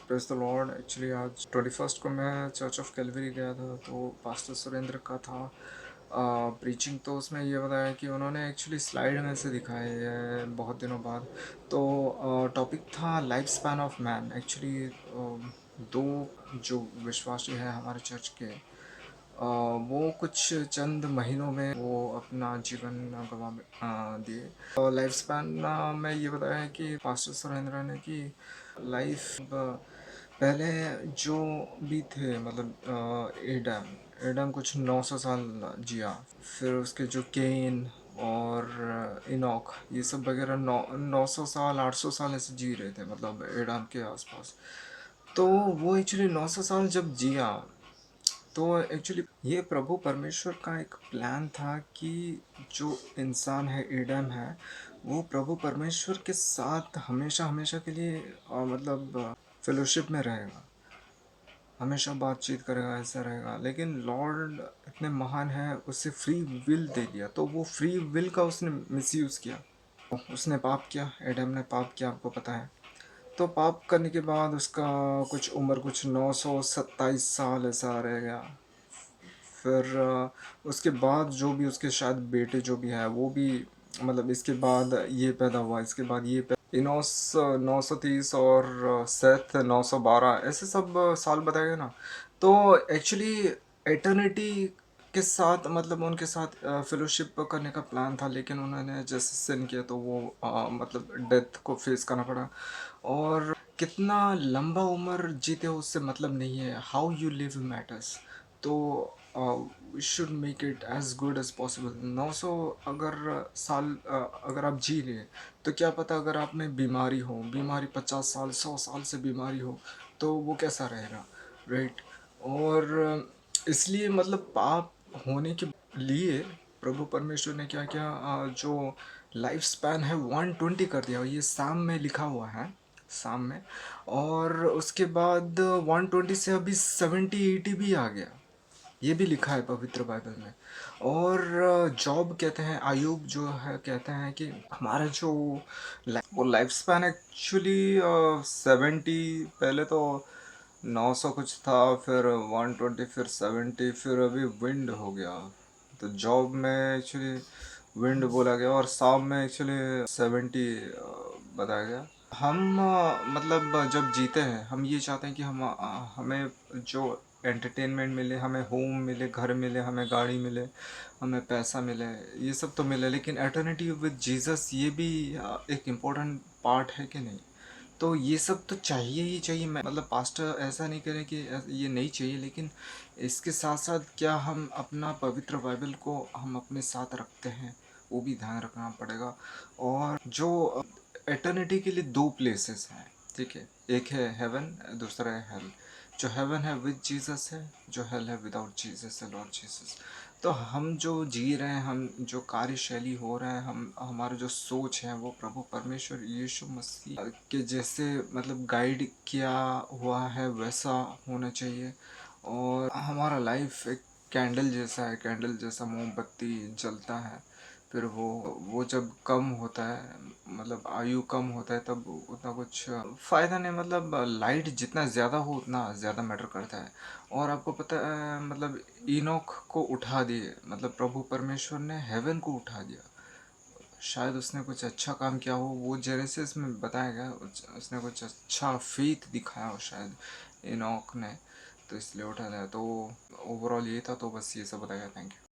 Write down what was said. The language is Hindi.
Praise the Lord. एक्चुअली आज 21st को मैं चर्च ऑफ कैलवरी गया था, तो पास्टर सुरेंद्र का था प्रीचिंग। तो उसमें ये बताया कि उन्होंने एक्चुअली स्लाइड में से दिखाई है बहुत दिनों बाद। तो टॉपिक था life span of man. Actually दो जो विश्वासी हैं हमारे चर्च के, वो कुछ चंद महीनों में वो अपना जीवन गंवा दिए। लाइफ स्पैन में ये बताया है कि पास्टर सुरेंद्र ने कि लाइफ पहले जो भी थे, मतलब एडम एडम कुछ 900 साल जिया। फिर उसके जो केन और इनॉक, ये सब वगैरह 900 साल 800 साल ऐसे जी रहे थे, मतलब एडम के आसपास। तो वो एक्चुअली 900 साल जब जिया, तो एक्चुअली ये प्रभु परमेश्वर का एक प्लान था कि जो इंसान है, एडम है, वो प्रभु परमेश्वर के साथ हमेशा हमेशा के लिए मतलब फेलोशिप में रहेगा, हमेशा बातचीत करेगा, ऐसा रहेगा। लेकिन लॉर्ड इतने महान है, उसे फ्री विल दे दिया, तो वो फ्री विल का उसने मिसयूज़ किया। उसने पाप किया, एडम ने पाप किया, आपको पता है। तो पाप करने के बाद उसका कुछ उम्र कुछ 927 साल ऐसा रह गया। फिर उसके बाद जो भी उसके शायद बेटे जो भी है, वो भी मतलब इसके बाद ये पैदा हुआ, इसके बाद ये इनोस 930 और सेथ 912, ऐसे सब साल बताए गए ना। तो एक्चुअली एटर्निटी के साथ, मतलब उनके साथ फेलोशिप करने का प्लान था, लेकिन उन्होंने जैसे सिन किया तो वो मतलब डेथ को फेस करना पड़ा। और कितना लंबा उम्र जीते हो उससे मतलब नहीं है, हाउ यू लिव मैटर्स। तो we should make it as good as possible. 900 अगर साल अगर आप जी लिए, तो क्या पता अगर आप में बीमारी हो, बीमारी 50 साल 100 साल से बीमारी हो, तो वो कैसा रहेगा, राइट। और इसलिए मतलब पाप होने के लिए प्रभु परमेश्वर ने क्या किया, जो लाइफ स्पैन है 120 कर दिया। ये साम में लिखा हुआ है, साम में। और उसके बाद 120 से अभी 70-80 भी आ गया, ये भी लिखा है पवित्र बाइबल में। और जॉब कहते हैं, आयुब जो है कहते हैं कि हमारा जो वो लाइफ स्पैन एक्चुअली 70, पहले तो 900 कुछ था, फिर 120, फिर 70, फिर अभी विंड हो गया। तो जॉब में एक्चुअली विंड बोला गया, और शाम में एक्चुअली 70 बताया गया। हम मतलब जब जीते हैं, हम ये चाहते हैं कि हमें जो एंटरटेनमेंट मिले, हमें होम मिले, घर मिले, हमें गाड़ी मिले, हमें पैसा मिले, ये सब तो मिले, लेकिन एटर्निटी विद जीसस ये भी एक इम्पोर्टेंट पार्ट है कि नहीं। तो ये सब तो चाहिए ही चाहिए। मैं मतलब पास्टर ऐसा नहीं करें कि ये नहीं चाहिए, लेकिन इसके साथ साथ क्या हम अपना पवित्र बाइबल को हम अपने साथ रखते हैं, वो भी ध्यान रखना पड़ेगा। और जो एटर्निटी के लिए दो प्लेसेस हैं, ठीक है, एक है हेवन, दूसरा है हेल। जो हेवन है विद जीसस है, जो हेल है विदाउट जीसस है, लॉर्ड जीसस। तो हम जो जी रहे हैं, हम जो कार्यशैली हो रहा है, हम हमारा जो सोच है, वो प्रभु परमेश्वर यीशु मसीह के जैसे मतलब गाइड किया हुआ है, वैसा होना चाहिए। और हमारा लाइफ एक कैंडल जैसा है, कैंडल जैसा मोमबत्ती जलता है। फिर वो जब कम होता है, मतलब आयु कम होता है, तब उतना कुछ फ़ायदा नहीं। मतलब लाइट जितना ज़्यादा हो उतना ज़्यादा मैटर करता है। और आपको पता है, मतलब इनोक को उठा दिए, मतलब प्रभु परमेश्वर ने हेवन को उठा दिया। शायद उसने कुछ अच्छा काम किया हो, वो जेनेसिस में बताया गया, उसने कुछ अच्छा फेथ दिखाया हो शायद इनोक ने, तो इसलिए उठा दिया। तो ओवरऑल ये था, तो बस ये सब बताया गया। Thank you.